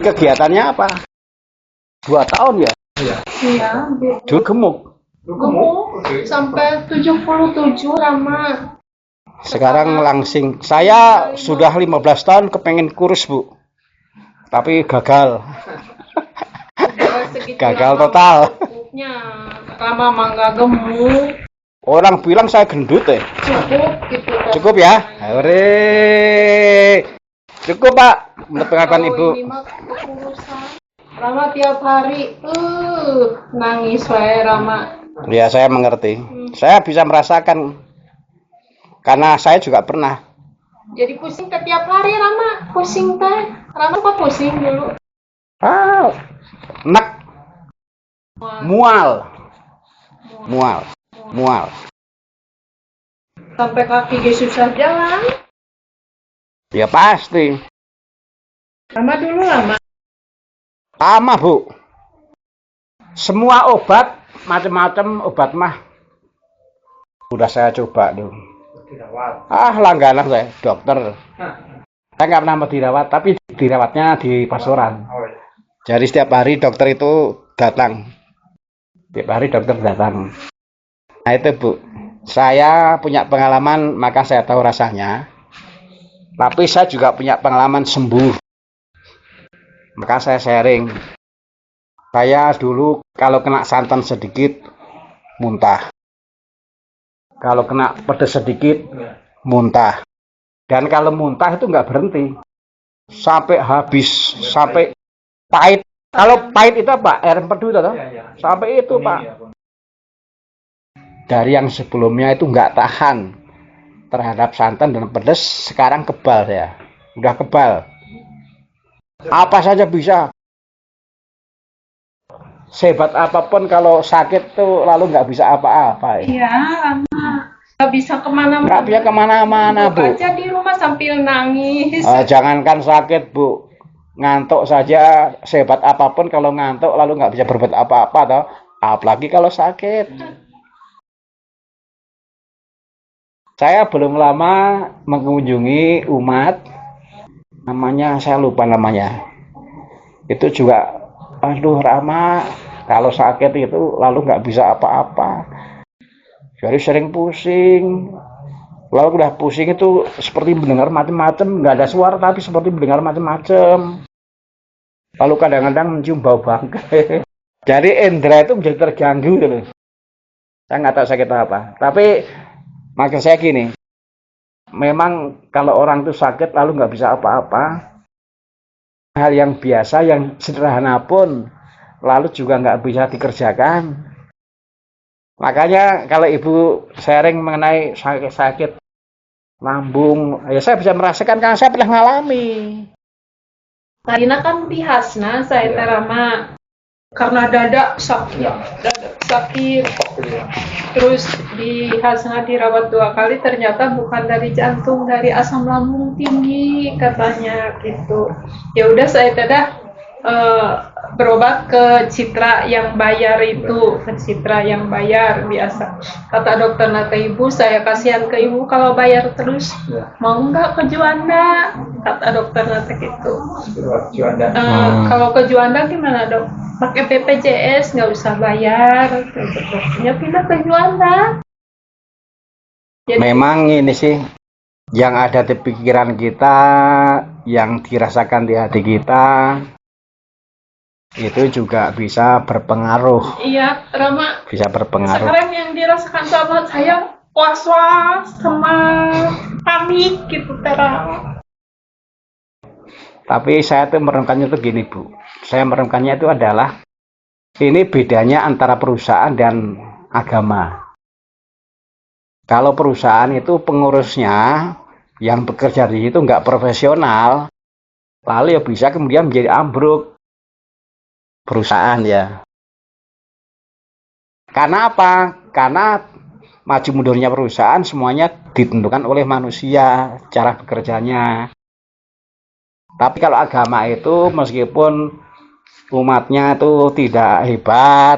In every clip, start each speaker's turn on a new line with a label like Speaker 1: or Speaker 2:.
Speaker 1: Kegiatannya apa? 2 tahun ya?
Speaker 2: Iya,
Speaker 1: Dulu gemuk.
Speaker 2: gemuk sampai 77 lama.
Speaker 1: Sekarang langsing. Saya sudah 15 tahun kepengen kurus, Bu. Tapi gagal. Gagal total.
Speaker 2: Lama mangga gemuk.
Speaker 1: Orang bilang saya gendut ya.
Speaker 2: Cukup gitu.
Speaker 1: Cukup ya? Hore. Cukup, Pak. Menurut pengakuan Ibu.
Speaker 2: Ini mah kekurusan. Rama tiap hari nangis wae Rama.
Speaker 1: Ya, saya mengerti. Saya bisa merasakan. Karena saya juga pernah.
Speaker 2: Jadi pusing ke tiap hari Rama. Pusing teh. Rama kok pusing dulu?
Speaker 1: Enak. Mual.
Speaker 2: Sampai kaki dia susah jalan.
Speaker 1: Ya pasti.
Speaker 2: Rama dulu lama.
Speaker 1: Lama, Bu. Semua obat, macam-macam obat mah udah saya coba tuh. Langganan saya, dokter. Saya nggak pernah dirawat, tapi dirawatnya di pasaran. Jadi setiap hari dokter itu datang. Setiap hari dokter datang. Nah itu, Bu. Saya punya pengalaman, maka saya tahu rasanya. Tapi saya juga punya pengalaman sembuh. Maka saya sharing. Saya dulu kalau kena santan sedikit, muntah. Kalau kena pedas sedikit, muntah. Dan kalau muntah itu nggak berhenti. Sampai habis, sampai pahit. Kalau pahit itu apa? Air empedu itu, sampai itu, Pak. Dari yang sebelumnya itu nggak tahan terhadap santan dan pedas, sekarang kebal ya. Udah kebal. Apa saja bisa. Sehebat apapun kalau sakit tuh lalu nggak bisa apa-apa.
Speaker 2: Iya, Rama. Nggak bisa kemana-mana.
Speaker 1: Nggak bisa kemana-mana, Bu.
Speaker 2: Aja di rumah sambil nangis.
Speaker 1: Jangankan sakit, Bu. Ngantuk saja, sehebat apapun kalau ngantuk lalu nggak bisa berbuat apa-apa, toh. Apalagi kalau sakit. Saya belum lama mengunjungi umat, namanya saya lupa namanya. Itu juga, aduh Rama, kalau sakit itu lalu nggak bisa apa-apa. Jadi sering pusing. Lalu udah pusing itu seperti mendengar macam-macam, nggak ada suara tapi seperti mendengar macam-macam. Lalu kadang-kadang mencium bau bangkai. Jadi indera itu menjadi terganggu gitu. Saya nggak tahu sakit apa. Tapi maksud saya gini, memang kalau orang itu sakit lalu nggak bisa apa-apa, hal yang biasa, yang sederhana pun lalu juga nggak bisa dikerjakan. Makanya kalau Ibu sharing mengenai sakit lambung, ya saya bisa merasakan karena saya pernah mengalami.
Speaker 2: Karina kan bihasna saya terama karena dada sakit. Terus bihasna dirawat 2 kali, ternyata bukan dari jantung, dari asam lambung tinggi katanya gitu. Ya udah saya berobat ke Citra yang bayar itu, ke Citra yang bayar biasa. Kata dokter ke ibu, saya kasihan ke ibu kalau bayar terus, mau nggak ke Juanda? Kata dokter gitu. Kalau ke Juanda gimana dok? Pakai BPJS nggak usah bayar. Dokternya pindah ke Juanda.
Speaker 1: Jadi, memang ini sih yang ada di pikiran kita, yang dirasakan di hati kita, itu juga bisa berpengaruh.
Speaker 2: Iya, Rama.
Speaker 1: Bisa berpengaruh.
Speaker 2: Sekarang yang dirasakan sahabat saya was-was sama panik gitu, terang.
Speaker 1: Tapi saya tuh merenungkannya tuh gini, Bu. Saya merenungkannya itu adalah ini bedanya antara perusahaan dan agama. Kalau perusahaan itu pengurusnya yang bekerja di situ nggak profesional, lalu ya bisa kemudian menjadi ambruk perusahaan ya. Karena apa? Karena maju mundurnya perusahaan semuanya ditentukan oleh manusia cara bekerjanya. Tapi kalau agama itu meskipun umatnya itu tidak hebat,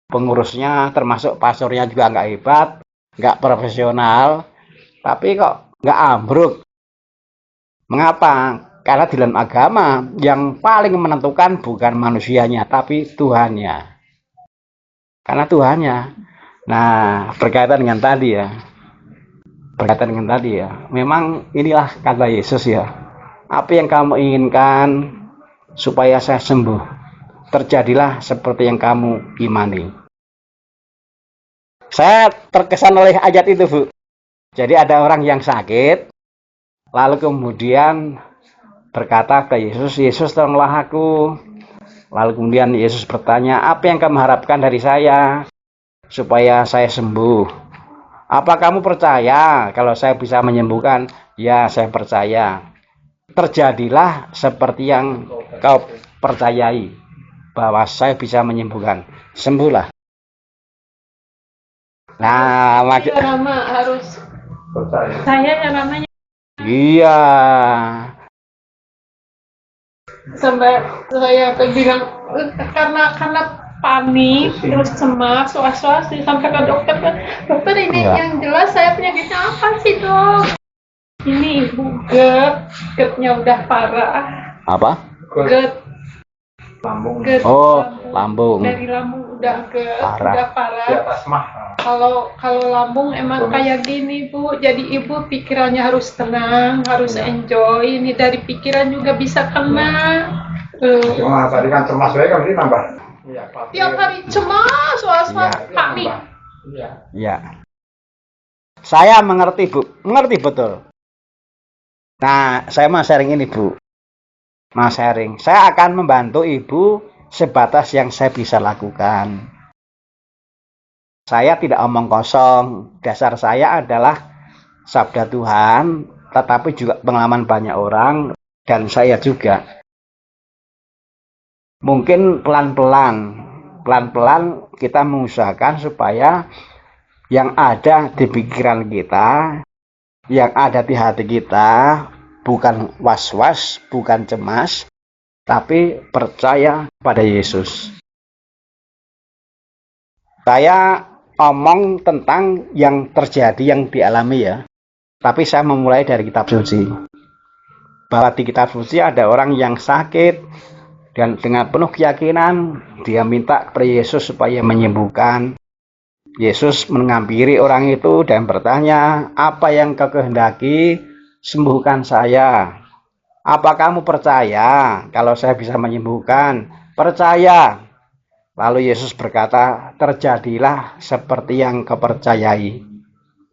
Speaker 1: pengurusnya termasuk pastornya juga nggak hebat, nggak profesional, tapi kok nggak ambruk. Mengapa? Karena di dalam agama yang paling menentukan bukan manusianya, tapi Tuhannya. Karena Tuhannya. Nah, berkaitan dengan tadi ya. Berkaitan dengan tadi ya. Memang inilah kata Yesus ya. Apa yang kamu inginkan supaya saya sembuh? Terjadilah seperti yang kamu imani. Saya terkesan oleh ayat itu, Bu. Jadi ada orang yang sakit, lalu kemudian berkata ke Yesus, Yesus tolonglah aku. Lalu kemudian Yesus bertanya, apa yang kamu harapkan dari saya supaya saya sembuh? Apa kamu percaya kalau saya bisa menyembuhkan? Ya, saya percaya. Terjadilah seperti yang kau percayai, bahwa saya bisa menyembuhkan. Sembuhlah. Nah,
Speaker 2: Rama harus percaya. Saya yang namanya.
Speaker 1: Iya.
Speaker 2: Sampai saya bilang karena panik, terus cemas, was-was, sampai ke dokter. Dokter ini yang jelas saya penyakitnya apa sih, Dok? Ini ibu GERD-nya udah parah.
Speaker 1: Apa?
Speaker 2: GERD.
Speaker 1: Lambung.
Speaker 2: GERD,
Speaker 1: oh, lambung.
Speaker 2: Dari lambung udah
Speaker 1: parah.
Speaker 2: Udah parah. Kalau lambung emang kayak gini, Bu. Jadi ibu pikirannya harus tenang, harus enjoy. Ini dari pikiran juga bisa kena.
Speaker 3: Cuma tadi kan cemas saya kan ini nambah.
Speaker 2: Tiap hari cemas, was-was, panik.
Speaker 1: Iya. Saya mengerti, Bu. Mengerti betul. Nah, saya mau sharing ini, Bu. Mau sharing. Saya akan membantu Ibu sebatas yang saya bisa lakukan. Saya tidak omong kosong. Dasar saya adalah sabda Tuhan, tetapi juga pengalaman banyak orang, dan saya juga. Mungkin pelan-pelan kita mengusahakan supaya yang ada di pikiran kita, yang ada di hati kita, bukan was-was, bukan cemas, tapi percaya pada Yesus. Saya omong tentang yang terjadi, yang dialami ya. Tapi saya memulai dari kitab suci. Bahwa di kitab suci ada orang yang sakit, dan dengan penuh keyakinan dia minta kepada Yesus supaya menyembuhkan. Yesus menghampiri orang itu dan bertanya, apa yang kau kehendaki? Sembuhkan saya. Apa kamu percaya kalau saya bisa menyembuhkan? Percaya. Lalu Yesus berkata, terjadilah seperti yang kau percayai,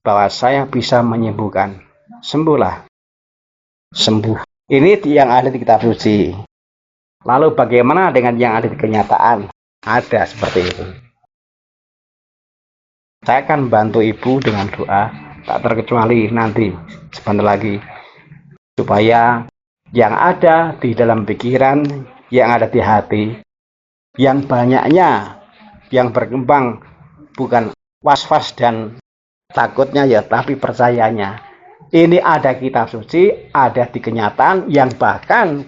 Speaker 1: bahwa saya bisa menyembuhkan. Sembuhlah. Sembuh. Ini yang ada di kitab suci. Lalu bagaimana dengan yang ada di kenyataan? Ada seperti itu. Saya akan bantu Ibu dengan doa, tak terkecuali nanti sebentar lagi, supaya yang ada di dalam pikiran, yang ada di hati, yang banyaknya yang berkembang bukan was-was dan takutnya ya, tapi percayanya. Ini ada kitab suci, ada di kenyataan, yang bahkan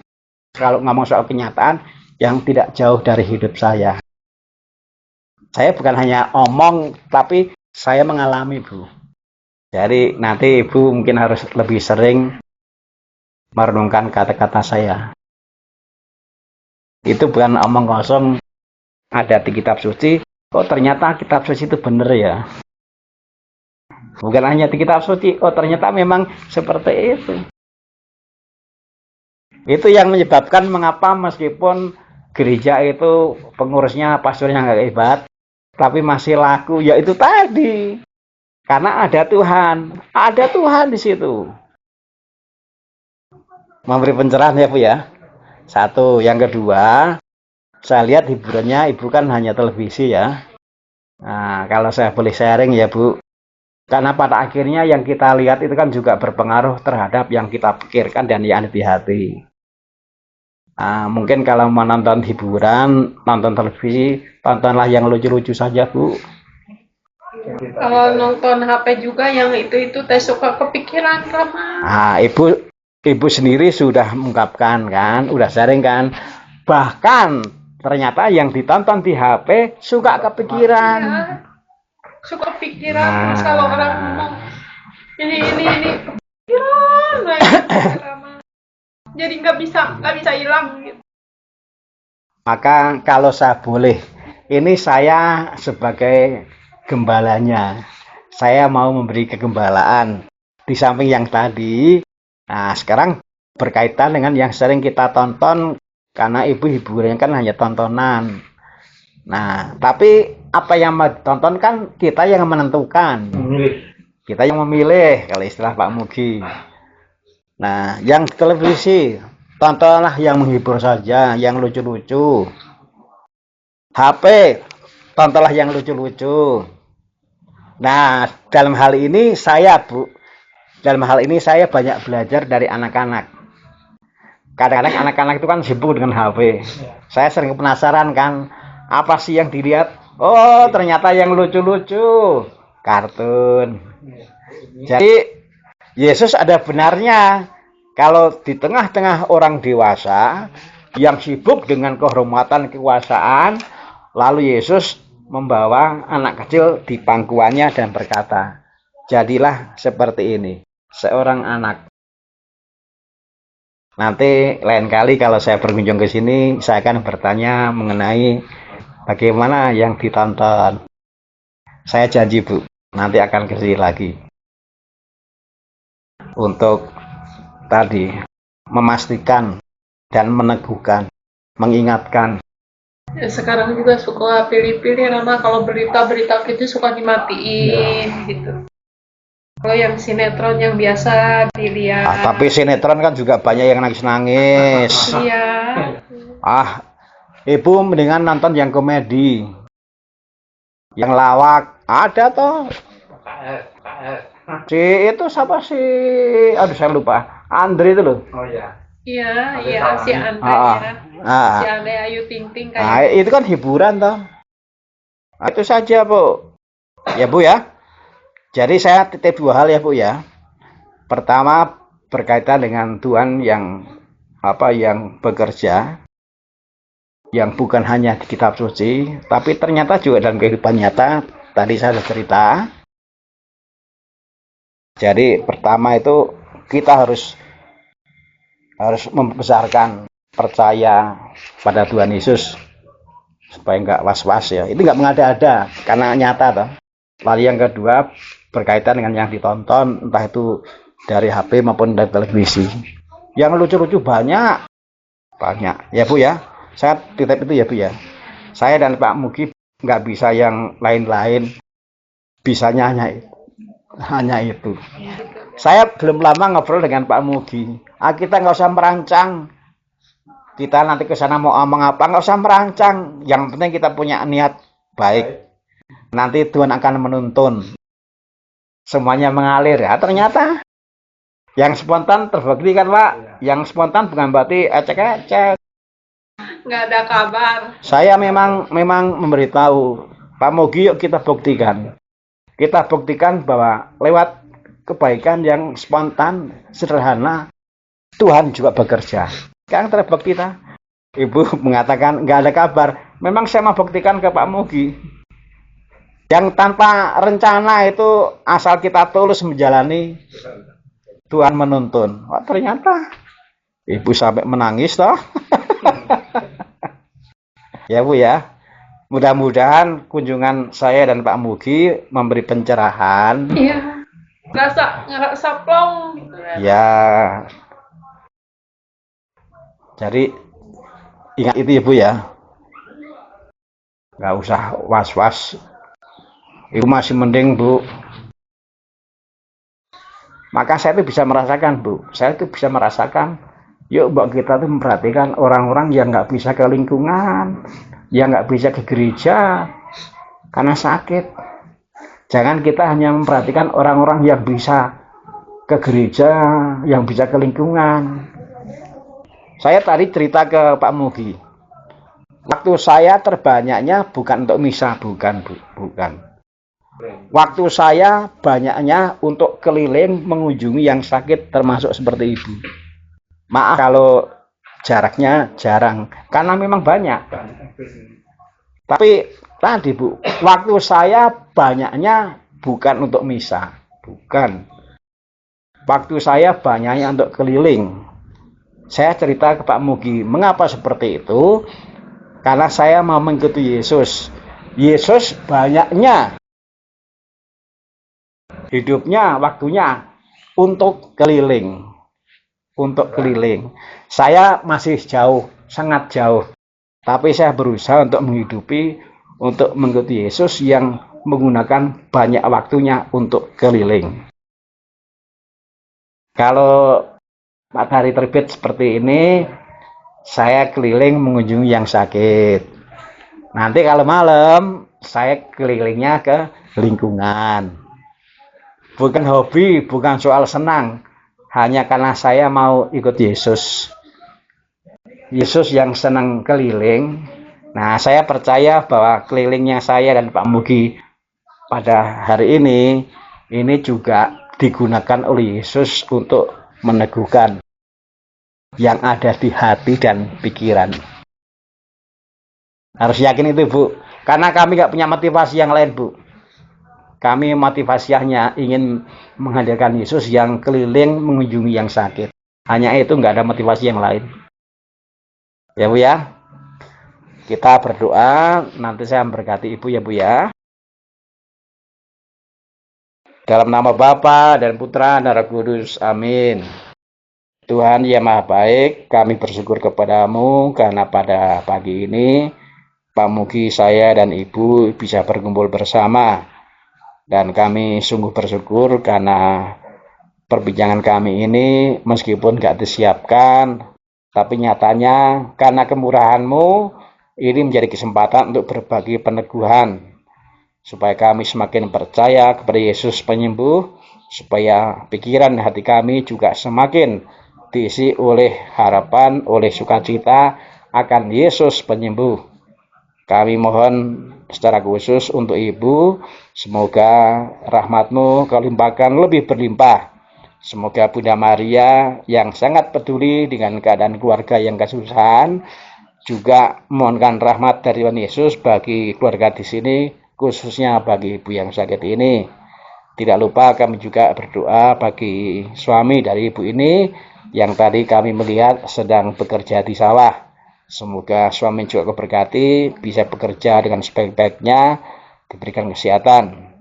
Speaker 1: kalau ngomong soal kenyataan yang tidak jauh dari hidup saya. Saya bukan hanya omong, tapi saya mengalami, Bu. Jadi nanti Ibu mungkin harus lebih sering merenungkan kata-kata saya. Itu bukan omong kosong, ada di kitab suci. Oh, ternyata kitab suci itu benar ya. Bukan hanya di kitab suci, oh ternyata memang seperti itu. Itu yang menyebabkan mengapa meskipun gereja itu pengurusnya, pastornya nggak hebat, tapi masih laku, yaitu tadi. Karena ada Tuhan di situ. Memberi pencerahan ya, Bu ya. Satu, yang kedua, saya lihat hiburannya Ibu kan hanya televisi ya. Nah, kalau saya boleh sharing ya, Bu. Karena pada akhirnya yang kita lihat itu kan juga berpengaruh terhadap yang kita pikirkan dan yang ada di hati. Nah, mungkin kalau mau nonton hiburan, nonton televisi, tontonlah yang lucu-lucu saja, Bu.
Speaker 2: Kalau nonton HP juga yang itu teh suka kepikiran, Rama.
Speaker 1: Nah, Ibu sendiri sudah mengungkapkan kan, udah sharing kan. Bahkan ternyata yang ditonton di HP suka kepikiran.
Speaker 2: Ya, suka pikiran. Terus kalau orang ngomong ini kepikiran, Rama. jadi nggak bisa hilang gitu.
Speaker 1: Maka kalau saya boleh, ini saya sebagai gembalanya, saya mau memberi kegembalaan di samping yang tadi. Nah, sekarang berkaitan dengan yang sering kita tonton, karena ibu hiburannya kan hanya tontonan. Nah, tapi apa yang mau ditonton kan kita yang menentukan. Kita yang memilih, kalau istilah Pak Mugi. Nah, yang televisi, tontonlah yang menghibur saja, yang lucu-lucu. HP, tontonlah yang lucu-lucu. Nah, dalam hal ini saya banyak belajar dari anak-anak. Kadang-kadang anak-anak itu kan sibuk dengan HP. Saya sering penasaran kan, apa sih yang dilihat? Oh, ternyata yang lucu-lucu, kartun. Jadi Yesus ada benarnya. Kalau di tengah-tengah orang dewasa yang sibuk dengan kehormatan kekuasaan, lalu Yesus membawa anak kecil di pangkuannya dan berkata, jadilah seperti ini, seorang anak. Nanti lain kali kalau saya berkunjung ke sini, saya akan bertanya mengenai bagaimana yang ditonton. Saya janji, Bu, nanti akan ke sini lagi. Untuk tadi, memastikan dan meneguhkan, mengingatkan.
Speaker 2: Ya, sekarang juga suka pilih-pilih, karena kalau berita-berita gitu suka dimatiin gitu. Kalau yang sinetron yang biasa dilihat.
Speaker 1: Tapi sinetron kan juga banyak yang nangis-nangis.
Speaker 2: Iya.
Speaker 1: Ibu mendingan nonton yang komedi, yang lawak. Ada toh. Si itu siapa sih? Aduh, saya lupa. Andre itu loh.
Speaker 3: Oh iya.
Speaker 2: Iya, si Andre ya. Si Andre Ayu Ting Ting kayak.
Speaker 1: Itu kan hiburan toh. Itu saja, Bu. Ya, Bu ya. Jadi saya titip dua hal ya, Bu ya. Pertama, berkaitan dengan Tuhan yang bekerja, yang bukan hanya di kitab suci, tapi ternyata juga dalam kehidupan nyata. Tadi saya sudah cerita. Jadi pertama itu kita harus membesarkan percaya pada Tuhan Yesus supaya nggak was-was ya. Itu nggak mengada-ada karena nyata toh. Lalu yang kedua berkaitan dengan yang ditonton, entah itu dari HP maupun dari televisi. Yang lucu-lucu banyak ya, Bu ya. Saya titip itu ya, Bu ya. Saya dan Pak Mugi nggak bisa yang lain-lain, bisanya hanya itu. Saya belum lama ngobrol dengan Pak Mugi. Kita nggak usah merancang. Kita nanti ke sana mau ngomong apa, nggak usah merancang. Yang penting kita punya niat baik. Nanti Tuhan akan menuntun. Semuanya mengalir ya. Ternyata yang spontan terbukti kan, Pak. Yang spontan bukan berarti ecek-ecek.
Speaker 2: Nggak ada kabar.
Speaker 1: Saya memang memberitahu Pak Mugi, yuk kita buktikan. Kita buktikan bahwa lewat kebaikan yang spontan, sederhana, Tuhan juga bekerja. Sekarang terbukti tak? Ibu mengatakan nggak ada kabar. Memang saya mau buktikan ke Pak Mugi. Yang tanpa rencana itu asal kita tulus menjalani, Tuhan menuntun. Wah, ternyata ibu sampai menangis toh. Ya, Bu ya. Mudah-mudahan kunjungan saya dan Pak Mugi memberi pencerahan.
Speaker 2: Iya. Ngerasa plong gitu ya.
Speaker 1: Ya. Jadi ingat itu ya, Bu ya. Nggak usah was-was. Itu masih mending, Bu. Maka saya itu bisa merasakan, Bu. Saya itu bisa merasakan. Yuk, Mbak, kita tuh memperhatikan orang-orang yang nggak bisa ke lingkungan, yang nggak bisa ke gereja karena sakit. Jangan kita hanya memperhatikan orang-orang yang bisa ke gereja, yang bisa ke lingkungan. Saya tadi cerita ke Pak Mugi. Waktu saya terbanyaknya bukan untuk misa, bukan. Waktu saya banyaknya untuk keliling mengunjungi yang sakit, termasuk seperti ibu. Maaf kalau jaraknya jarang, karena memang banyak. Tapi tadi, Bu, waktu saya banyaknya bukan untuk misa, bukan. Waktu saya banyaknya untuk keliling, Saya cerita ke Pak Mugi, mengapa seperti itu? Karena saya mau mengikuti Yesus. Yesus banyaknya hidupnya, waktunya untuk keliling. Untuk keliling. Saya masih jauh, sangat jauh. Tapi saya berusaha untuk mengikuti Yesus yang menggunakan banyak waktunya untuk keliling. Kalau matahari terbit seperti ini, saya keliling mengunjungi yang sakit. Nanti kalau malam, saya kelilingnya ke lingkungan. Bukan hobi, bukan soal senang. Hanya karena saya mau ikut Yesus. Yesus yang senang keliling. Nah, saya percaya bahwa kelilingnya saya dan Pak Mugi pada hari ini juga digunakan oleh Yesus untuk meneguhkan yang ada di hati dan pikiran. Harus yakin itu, Bu. Karena kami nggak punya motivasi yang lain, Bu. Kami motivasinya ingin menghadirkan Yesus yang keliling mengunjungi yang sakit. Hanya itu, nggak ada motivasi yang lain. Ya, Bu ya. Kita berdoa, nanti saya memberkati Ibu ya, Bu ya. Dalam nama Bapa dan Putra dan Roh Kudus. Amin. Tuhan yang Maha Baik, kami bersyukur kepadamu karena pada pagi ini Pak Mugi, saya dan Ibu bisa berkumpul bersama. Dan kami sungguh bersyukur karena perbincangan kami ini meskipun gak disiapkan, tapi nyatanya karena kemurahan-Mu ini menjadi kesempatan untuk berbagi peneguhan. Supaya kami semakin percaya kepada Yesus penyembuh, supaya pikiran hati kami juga semakin diisi oleh harapan, oleh sukacita akan Yesus penyembuh. Kami mohon secara khusus untuk Ibu, semoga rahmat-Mu kau limpahkan lebih berlimpah. Semoga Bunda Maria yang sangat peduli dengan keadaan keluarga yang kesusahan, juga mohonkan rahmat dari Tuhan Yesus bagi keluarga di sini, khususnya bagi Ibu yang sakit ini. Tidak lupa kami juga berdoa bagi suami dari Ibu ini yang tadi kami melihat sedang bekerja di sawah. Semoga suami juga keberkati, bisa bekerja dengan sebaik-baiknya, diberikan kesehatan.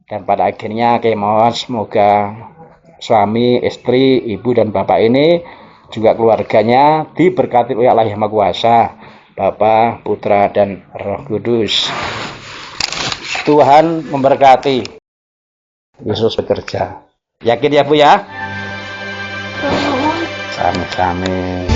Speaker 1: Dan pada akhirnya kami mohon semoga suami, istri, ibu dan bapak ini juga keluarganya diberkati oleh Allah Yang Maha Kuasa, Bapa, Putra dan Roh Kudus. Tuhan memberkati. Yesus bekerja. Yakin ya, Bu ya? Sami-sami.